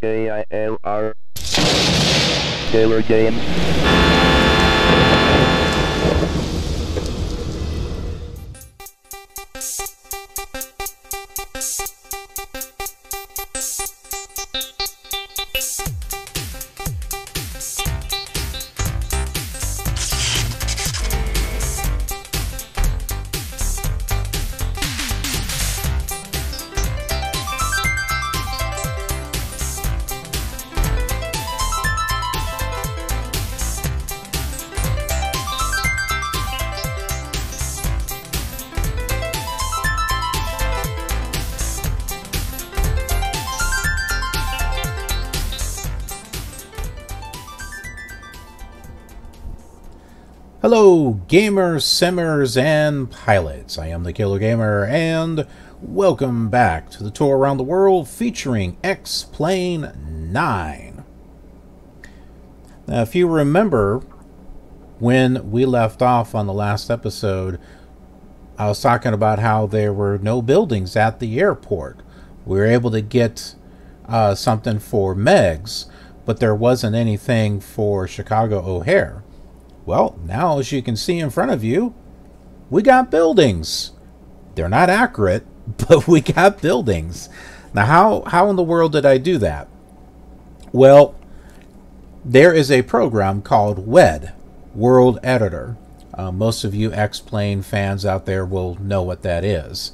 KILR. Taylor Games. Hello, gamers, simmers, and pilots. I am the KILR Gamer, and welcome back to the tour around the world featuring X-Plane 9. Now, if you remember, when we left off on the last episode, I was talking about how there were no buildings at the airport. We were able to get something for Megs, but there wasn't anything for Chicago O'Hare. Well, now as you can see in front of you, we got buildings. They're not accurate, but we got buildings. Now, how in the world did I do that? Well, there is a program called WED, World Editor. Most of you X-Plane fans out there will know what that is.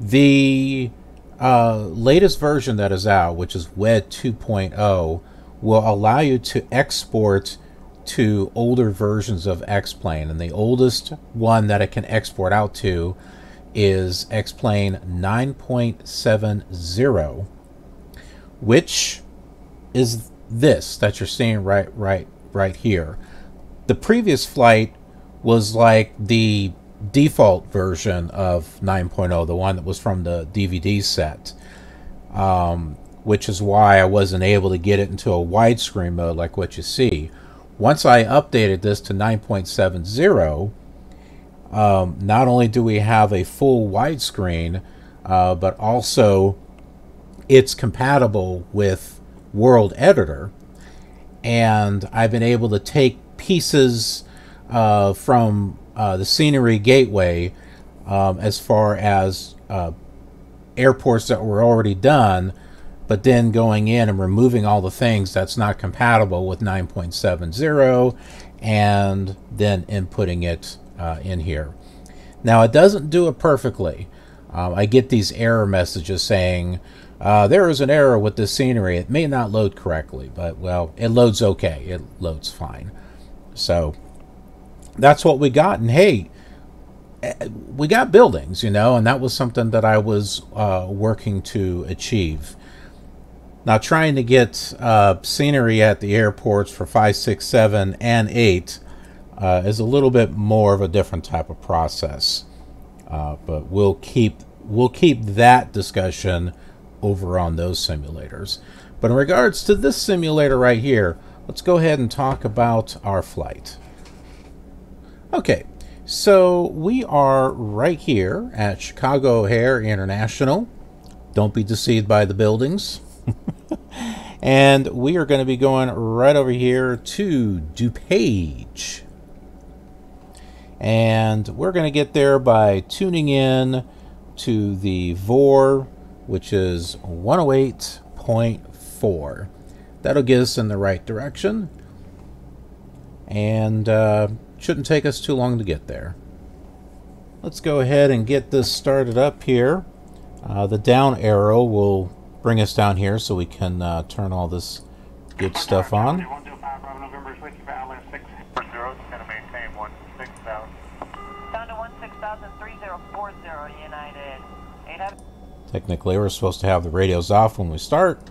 The latest version that is out, which is WED 2.0, will allow you to export to older versions of X-Plane, and the oldest one that it can export out to is X-Plane 9.70, which is this that you're seeing right here. The previous flight was like the default version of 9.0, the one that was from the DVD set, which is why I wasn't able to get it into a widescreen mode like what you see. Once I updated this to 9.70, not only do we have a full widescreen, but also it's compatible with World Editor. And I've been able to take pieces from the Scenery Gateway as far as airports that were already done, but then going in and removing all the things that's not compatible with 9.70 and then inputting it in here. Now, it doesn't do it perfectly. I get these error messages saying, there is an error with this scenery. It may not load correctly, but, well, it loads okay. It loads fine. So that's what we got. And, hey, we got buildings, you know, and that was something that I was working to achieve. Now, trying to get scenery at the airports for 5, 6, 7, and 8 is a little bit more of a different type of process. But we'll keep that discussion over on those simulators. But in regards to this simulator right here, let's go ahead and talk about our flight. Okay, so we are right here at Chicago O'Hare International. Don't be deceived by the buildings. And we are going to be going right over here to DuPage. And we're going to get there by tuning in to the VOR, which is 108.4. That'll get us in the right direction. And shouldn't take us too long to get there. Let's go ahead and get this started up here. The down arrow will bring us down here so we can turn all this good stuff on. Down to 16,3040 United. Technically, we're supposed to have the radios off when we start.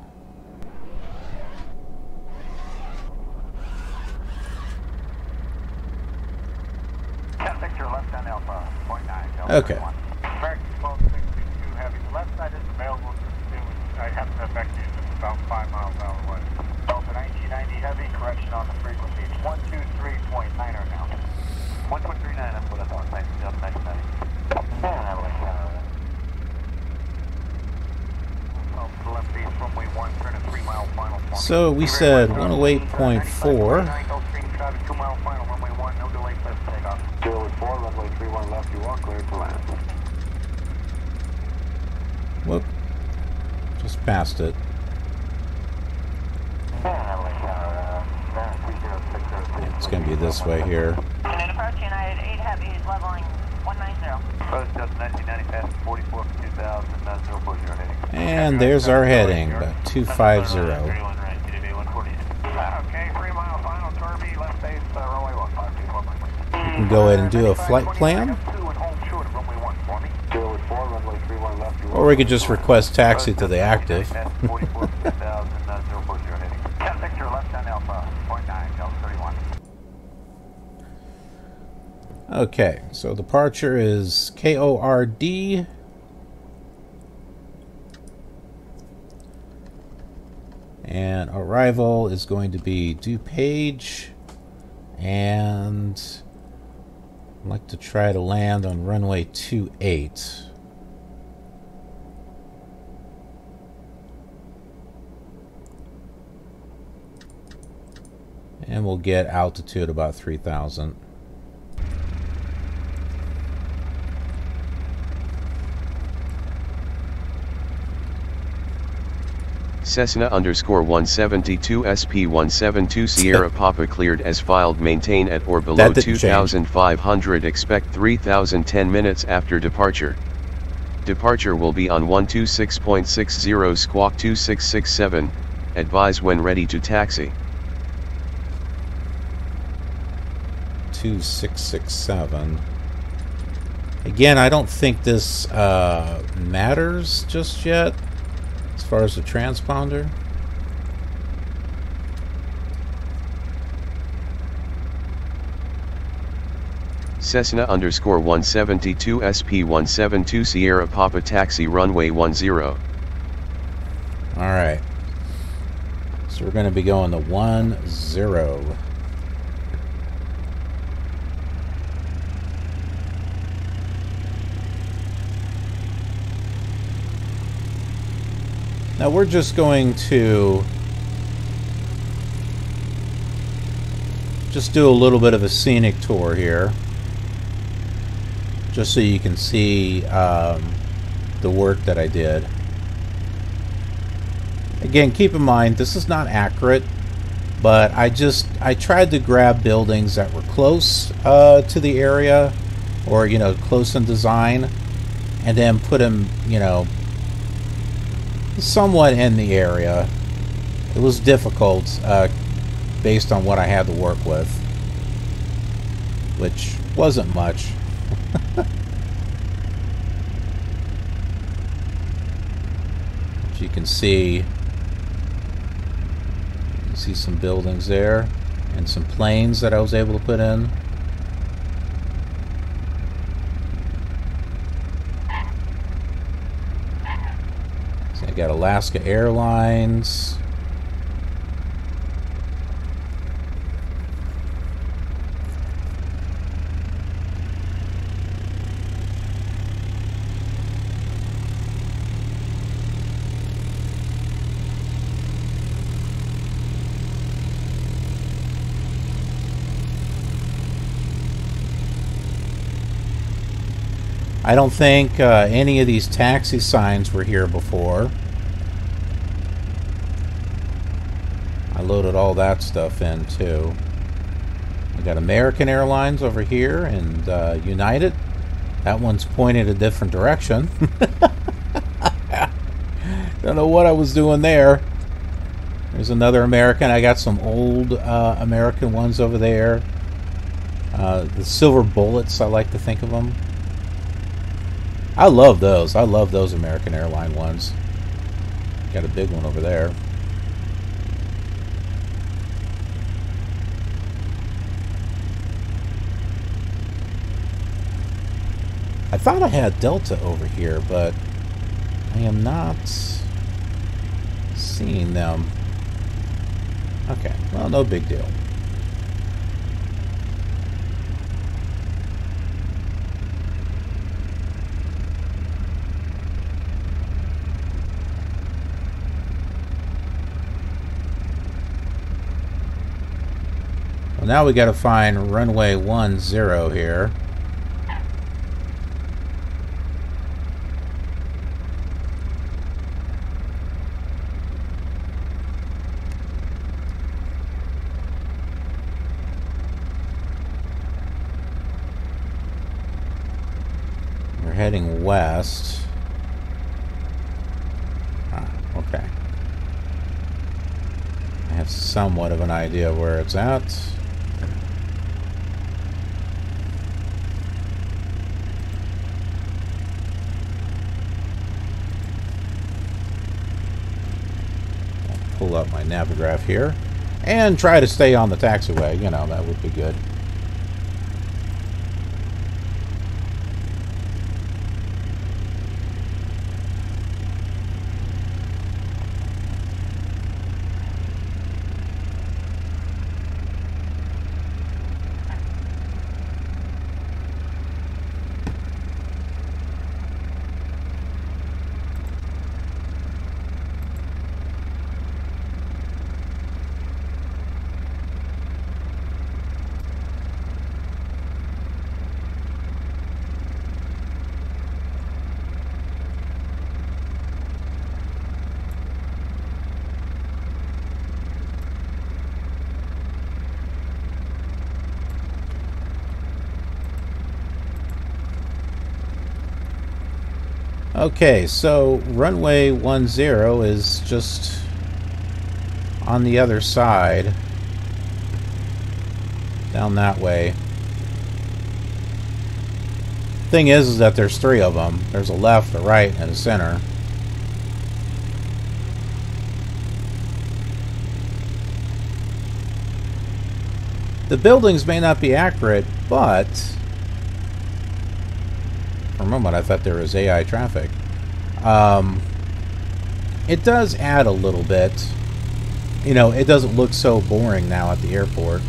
Okay. I have to affect you just about 5 miles out away. Delta 1990 heavy, correction on the frequency. 123.9 now. 1.39, that's what I thought. Thanks, Delta 1990. And I like that. Well, left base runway 1, turn it So we said 108.4. 2 mile final, runway 1, no delay, clear for takeoff. 4, runway 31 left, you are clear to land. Whoop. Just passed it. It's going to be this way here. And then approach United 8 Heavy is leveling 190. Approach just 1990 past 44 for 2000, 040 heading. And there's our heading, about 250. Okay, 3 mile final, Turby, left base, runway 1, 524. You can go ahead and do a flight plan. Or we could just request taxi to the active. Okay, so departure is KORD. And arrival is going to be DuPage. And I'd like to try to land on runway 28. And we'll get altitude about 3,000. Cessna _172 SP172 Sierra Papa cleared as filed, maintain at or below 2,500, expect 3,010 minutes after departure. Departure will be on 126.60 squawk 2667, advise when ready to taxi. 2667. Again, I don't think this matters just yet as far as the transponder. Cessna _172 SP172 Sierra Papa taxi runway 10. Alright. So we're going to be going to 10. Now we're just going to do a little bit of a scenic tour here, just so you can see the work that I did. Again, keep in mind this is not accurate, but I tried to grab buildings that were close to the area, or close in design, and then put them somewhat in the area. It was difficult based on what I had to work with, which wasn't much. As you can see some buildings there and some planes that I was able to put in. Got Alaska Airlines. I don't think any of these taxi signs were here before. I loaded all that stuff in too. We got American Airlines over here and United. That one's pointed a different direction. Don't know what I was doing there. There's another American. I got some old American ones over there. The silver bullets, I like to think of them. I love those. I love those American Airline ones. Got a big one over there. I thought I had Delta over here, but I am not seeing them. Okay, well, no big deal. Now we got to find runway 10 here. We're heading west. Okay. I have somewhat of an idea where it's at. I'll pull up my Navigraph here and try to stay on the taxiway. You know, that would be good. Okay, so runway 10 is just on the other side, down that way. Thing is that there's three of them. There's a left, a right, and a center. The buildings may not be accurate, but for a moment I thought there was AI traffic. It does add a little bit. You know, it doesn't look so boring now at the airport.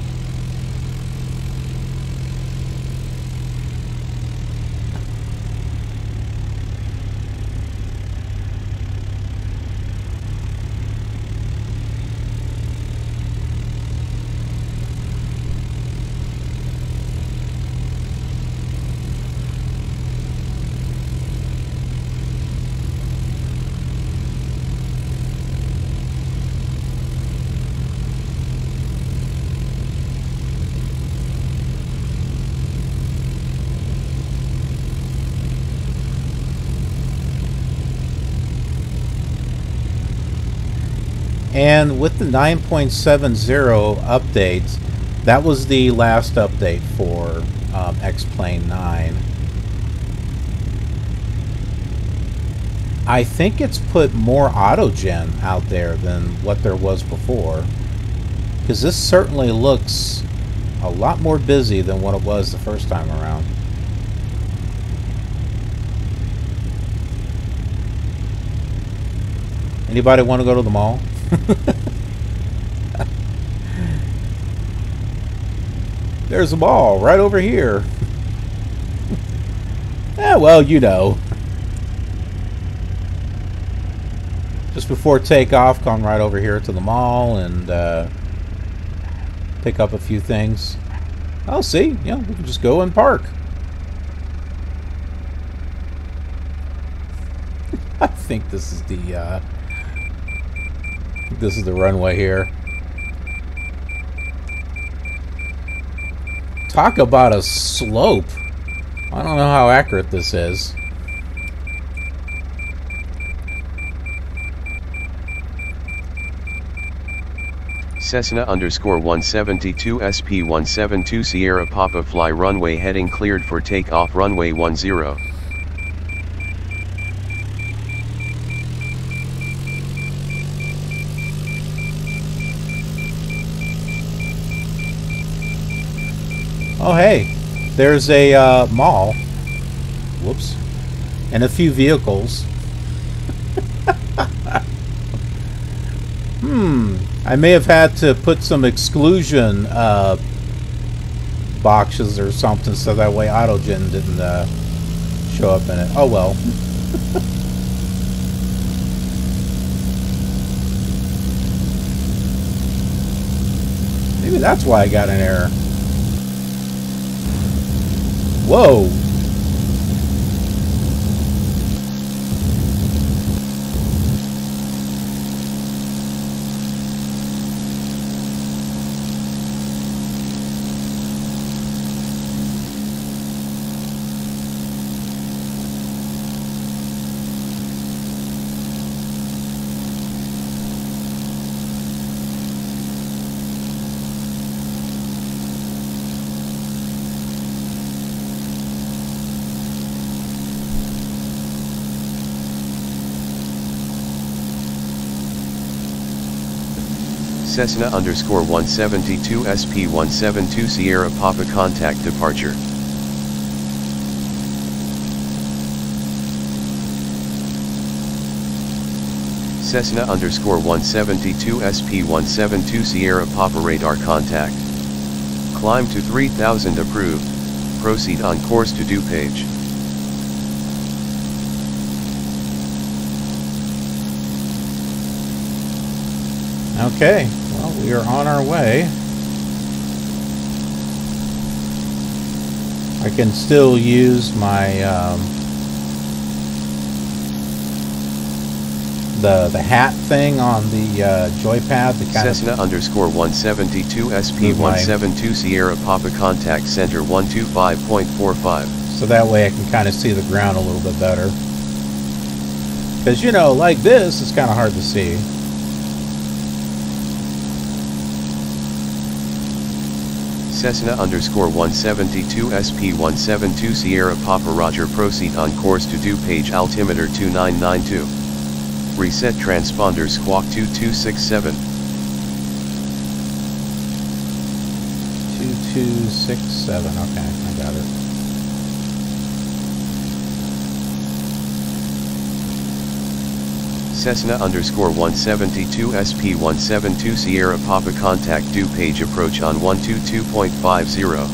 And with the 9.70 updates, that was the last update for X-Plane 9. I think it's put more autogen out there than what there was before, because this certainly looks a lot more busy than what it was the first time around. Anybody want to go to the mall? There's a mall right over here. Yeah, well, you know. Just before takeoff, come right over here to the mall and pick up a few things. Oh, see, you know, we can just go and park. I think this is the runway here. Talk about a slope. I don't know how accurate this is. Cessna_172 SP172 Sierra Papa fly runway heading cleared for takeoff runway 10. Oh, hey, there's a mall. Whoops. And a few vehicles. I may have had to put some exclusion boxes or something so that way Autogen didn't show up in it. Oh, well. Maybe That's why I got an error. Whoa! Cessna _172 SP172 Sierra Papa contact departure. Cessna _172 SP172 Sierra Papa radar contact. Climb to 3000 approved. Proceed on course to DuPage. Okay, well, we are on our way. I can still use my the hat thing on the joypad. The kind Cessna _172 SP172 Sierra Papa contact center 125.45. So that way I can kind of see the ground a little bit better. Because, you know, like this, it's kind of hard to see. Cessna _172 SP172 Sierra Papa Roger proceed on course to DuPage altimeter 2992. Reset transponder squawk 2267. 2267, okay, I got it. Cessna _172 SP172 Sierra Papa contact DuPage approach on 122.50.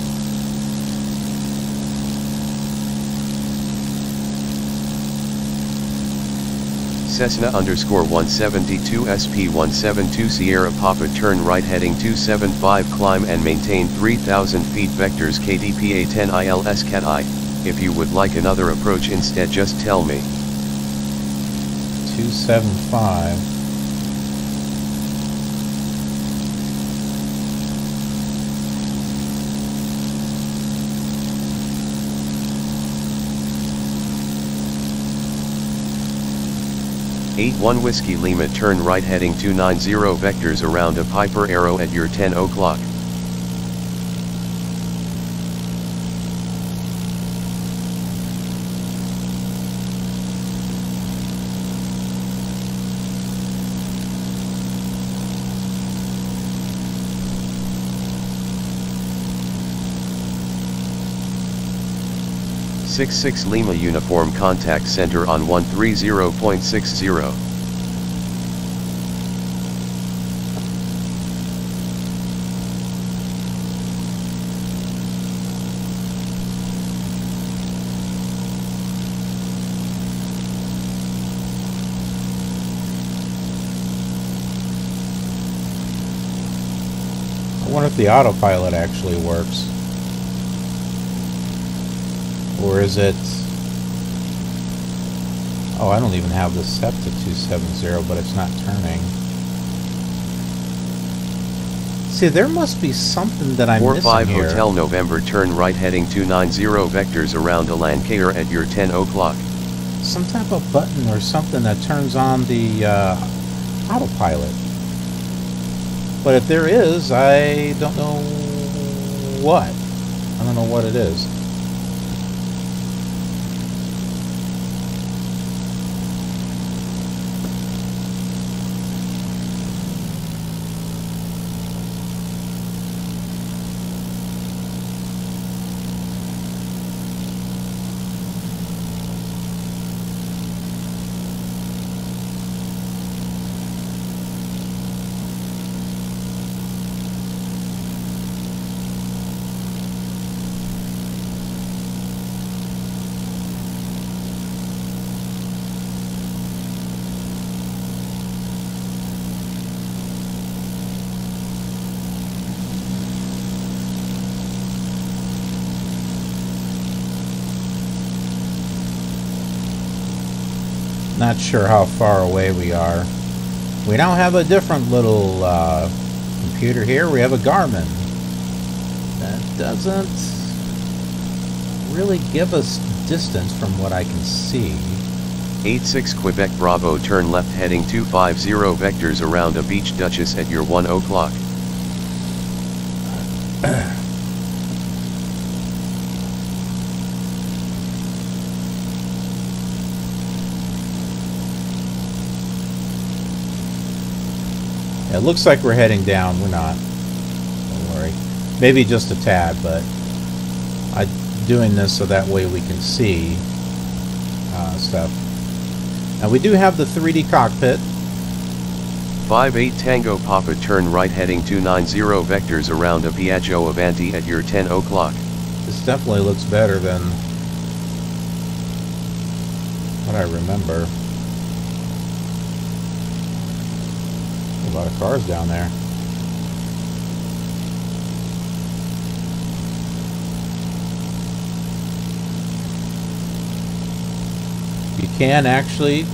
Cessna _172 SP172 Sierra Papa turn right heading 275 climb and maintain 3000 feet vectors KDPA 10 ILS Cat I. If you would like another approach instead just tell me. 275. '81 Whiskey Lima turn right heading 290 vectors around a Piper Arrow at your 10 o'clock. '66 Lima Uniform contact center on 130.60. I wonder if the autopilot actually works. Or is it... Oh, I don't even have this set to 270, but it's not turning. See, there must be something that I'm missing 45 here. Hotel November turn right heading 290 vectors around Alancair at your 10 o'clock. Some type of button or something that turns on the autopilot. But if there is, I don't know what. I don't know what it is. Not sure how far away we are. We now have a different little computer here. We have a Garmin. That doesn't really give us distance from what I can see. 86 Quebec Bravo, turn left heading 250 vectors around a beach Duchess at your 1 o'clock. It looks like we're heading down. We're not. Don't worry. Maybe just a tad, but I'm doing this so that way we can see stuff. Now we do have the 3D cockpit. 58 Tango Papa, turn right heading 290 vectors around a Piaggio Avanti at your 10 o'clock. This definitely looks better than what I remember. A lot of cars down there. You can actually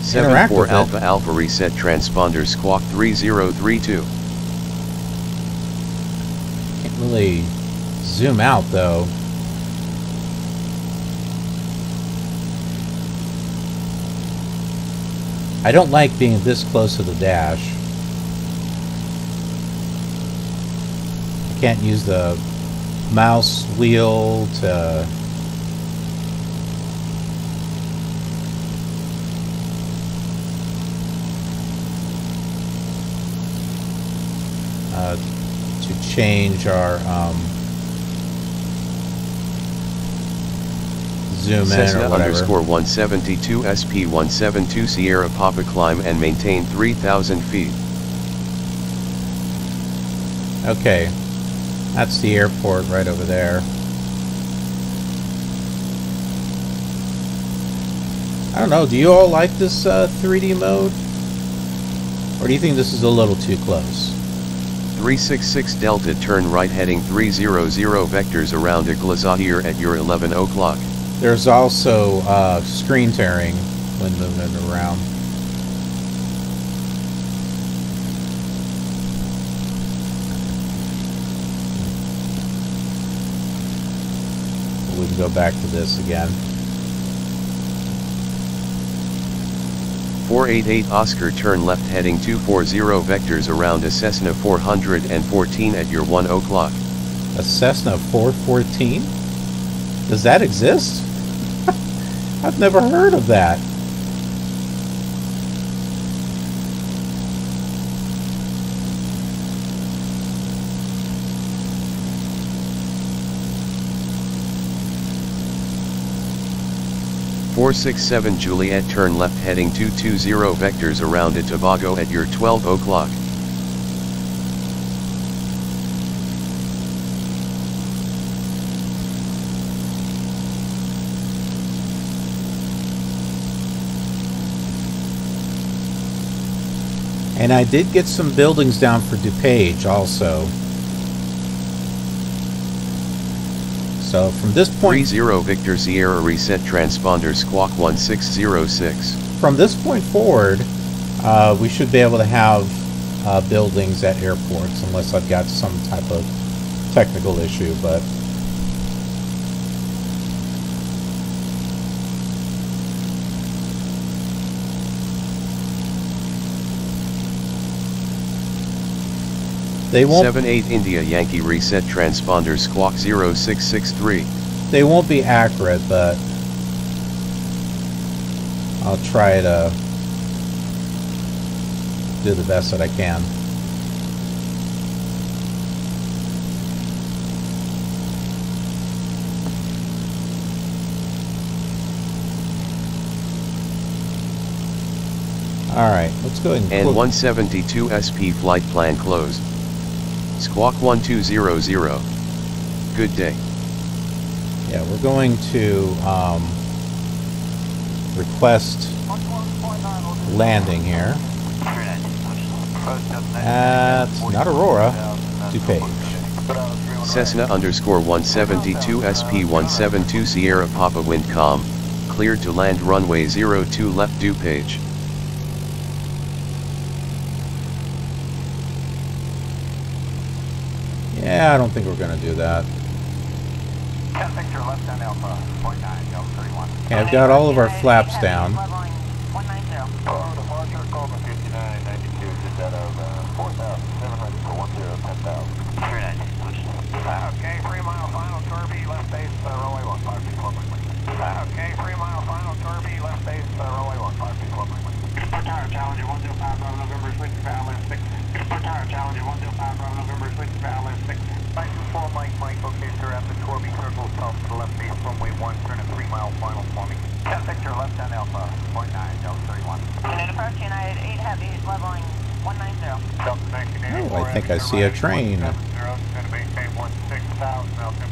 74 Alpha Alpha, reset transponder squawk 3032. Can't really zoom out though. I don't like being this close to the dash. I can't use the mouse wheel to change our zoom Cessna in or whatever. _172 SP172 Sierra Papa, climb and maintain 3,000 feet. Okay, that's the airport right over there. I don't know, do you all like this 3D mode? Or do you think this is a little too close? 366 Delta, turn right heading 300 vectors around a Glazahir at your 11 o'clock. There's also screen tearing when moving it around. We can go back to this again. 488 Oscar, turn left heading 240 vectors around a Cessna 414 at your 1 o'clock. A Cessna 414? Does that exist? I've never heard of that. .467 Juliet, turn left heading 220 vectors around a Tobago at your 12 o'clock. And I did get some buildings down for DuPage also. So from this point... 30 Victor Sierra, reset transponder squawk 1606. From this point forward, we should be able to have buildings at airports, unless I've got some type of technical issue, but... They won't... 78 India Yankee, reset transponder squawk 0663. They won't be accurate, but I'll try to do the best that I can. Alright, let's go ahead and... And 172 SP flight plan closed. Squawk 1200. Good day. Yeah, we're going to request landing here at, not Aurora, DuPage. Cessna _172 SP172 Sierra Papa, wind calm, cleared to land runway 02 left DuPage. Yeah, I don't think we're going to do that. Picture left down Alpha, 0.9, Delta 31. Okay, I've got all of our flaps down. Leveling 190. Departure, Coleman 5992, just out of 4,700 for 10,000. 390, push. Okay, 3 mile final, Kirby, left base, runway 15 feet club. Okay, 3 mile final, Kirby, left base, runway 15 feet club. Export tower, Challenger 105, Bravo November, switch to Outlet 6. Export tower, Challenger 105, Bravo November, switch to Outlet 6. 524 Mike, okay, sir, after Torby Circle, south to the left base, runway 1, turn a 3 mile final for me. Picture left down Alpha, 0.9, Delta 31. United approach, United 8 Heavy, leveling 190. Oh, I think I see a train. A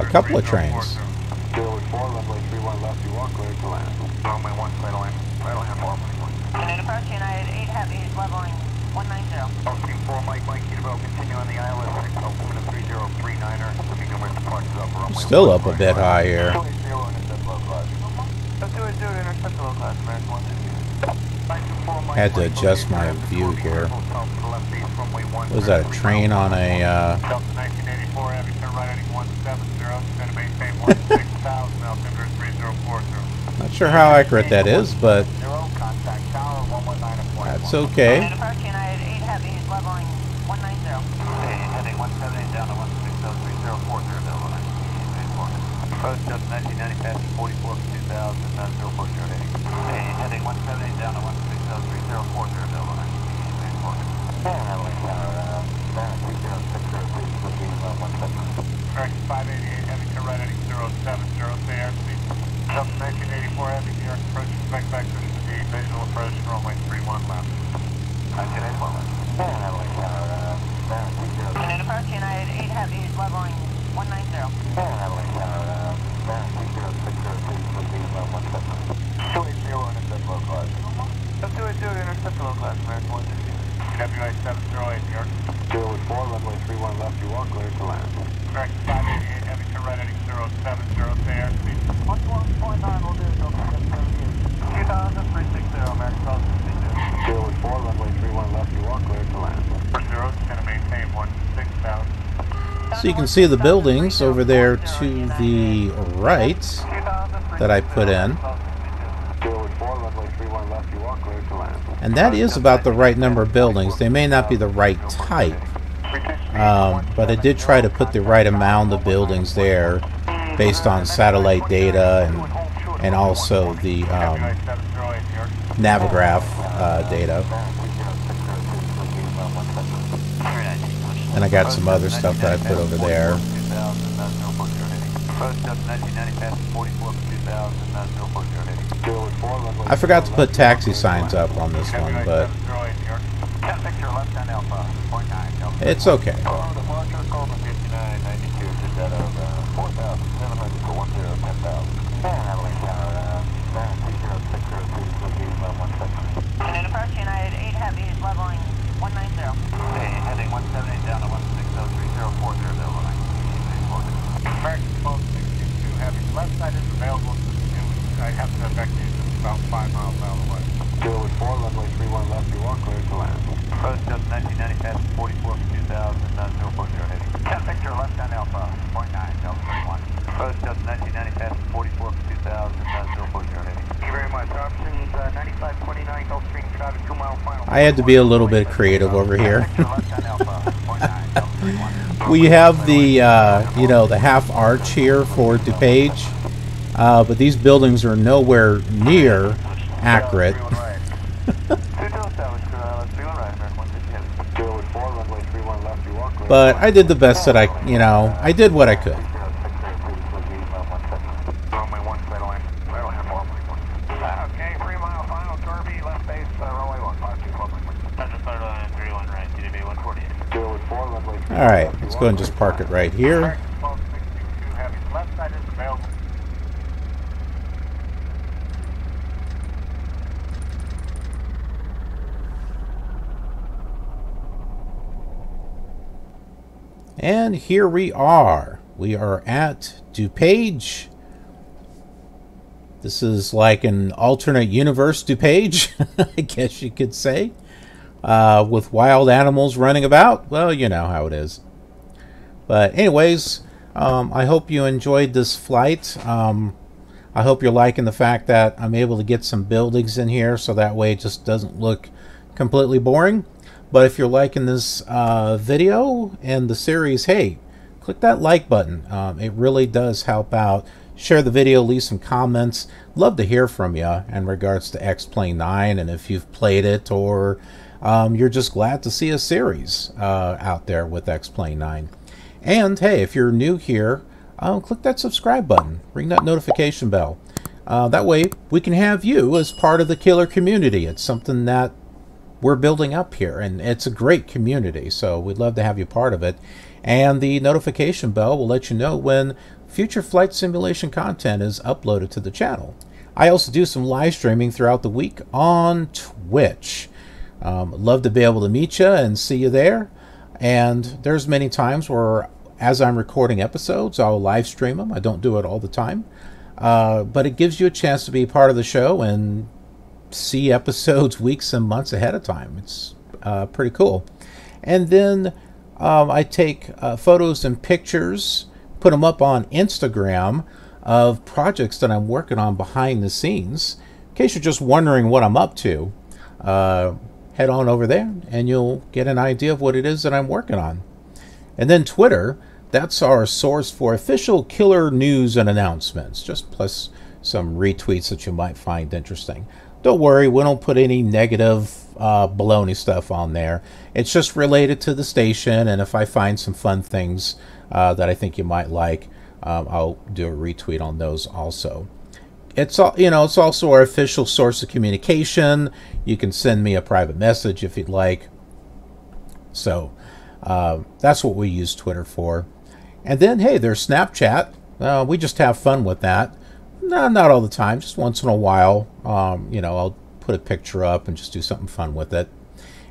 couple of trains. Kilo 4, runway 31 left, you are clear to land. Runway 1, cradle land, 4. United approach, United 8 Heavy, leveling 190. Team 4, Mike, Kilo, continue on the island, 3039er, looking numerous departures up runway. Still up a bit high here. Had to adjust my view here. Was that a train on a not sure how accurate that is, but that's okay. United approach, United 8 Heavy, leveling 190. Heading 178 down to 1603040. Approach up 1990 past 44 for 2000, 040. Heading 178 down to 1603040. Correct, 588 heavy to right heading 070, stay airspeed. Up 1984 heavy, New York approach, expect back to the visual approach, runway 31 left. 1984 left. United approach, United 8 Heavy, leveling 190. Intercept low class, American 160. KWA 708, New York. 084, runway 31 left, you are clear to land. Correct, 588, heavy to right heading 070, stay airspeed. 11.9 will do, Delta 2360, American 1262. 084, runway 31 left, you are clear to land. 40, going to maintain 16,000. So you can see the buildings over there to the right that I put in. And that is about the right number of buildings. They may not be the right type, but I did try to put the right amount of buildings there based on satellite data and also the Navigraph data. And I got some other stuff that I put over there. I forgot to put taxi signs up on this one, but it's okay. United approach, United 8 Heavy, leveling 190. Heading 178 down to 1603040. American 1262 heavy. Left side is available. I have to effect these about 5 miles out of the way. 084, runway 31 left, you are clear to land. Approach up 1990 past 44 for 2000, 040 heading. Picture left on Alpha, 0.9, Delta 31. Approach up 1990 past 44 for 2000, 040 heading. Thank you very much. Options 9529, Gulfstream, traffic 2 mile final. I had to be a little bit creative over here. We have the you know, the half arch here for DuPage, but these buildings are nowhere near accurate. But I did the best that I did what I could. Alright, let's go and just park it right here. And here we are. We are at DuPage. This is like an alternate universe DuPage, I guess you could say, with wild animals running about. Well, you know how it is. But anyways, I hope you enjoyed this flight. I hope you're liking the fact that I'm able to get some buildings in here, so that way it just doesn't look completely boring. But if you're liking this video and the series, hey, click that like button. It really does help out. Share the video, leave some comments. Love to hear from you in regards to X-Plane 9, and if you've played it, or you're just glad to see a series out there with X-Plane 9. And hey, if you're new here, click that subscribe button, ring that notification bell. That way we can have you as part of the KILR community. It's something that we're building up here, and it's a great community, so we'd love to have you part of it. And the notification bell will let you know when future flight simulation content is uploaded to the channel. I also do some live streaming throughout the week on Twitch. Love to be able to meet you and see you there. And there's many times where, as I'm recording episodes, I'll live stream them. I don't do it all the time, but it gives you a chance to be part of the show and see episodes weeks and months ahead of time. It's pretty cool. And then I take photos and pictures, put them up on Instagram of projects that I'm working on behind the scenes. In case you're just wondering what I'm up to, head on over there and you'll get an idea of what it is that I'm working on. And then Twitter, that's our source for official KILR news and announcements, just plus some retweets that you might find interesting. Don't worry, we don't put any negative baloney stuff on there. It's just related to the station, and if I find some fun things that I think you might like, I'll do a retweet on those also. It's it's also our official source of communication. You can send me a private message if you'd like. So that's what we use Twitter for. And then, hey, there's Snapchat. We just have fun with that. No, not all the time, just once in a while. I'll put a picture up and just do something fun with it.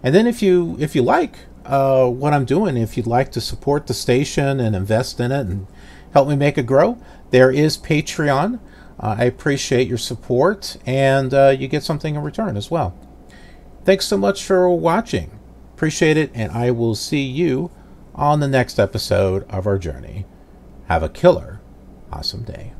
And then if you like what I'm doing, if you'd like to support the station and invest in it and help me make it grow, there is Patreon. I appreciate your support, and you get something in return as well. Thanks so much for watching. Appreciate it, and I will see you on the next episode of our journey. Have a killer awesome day.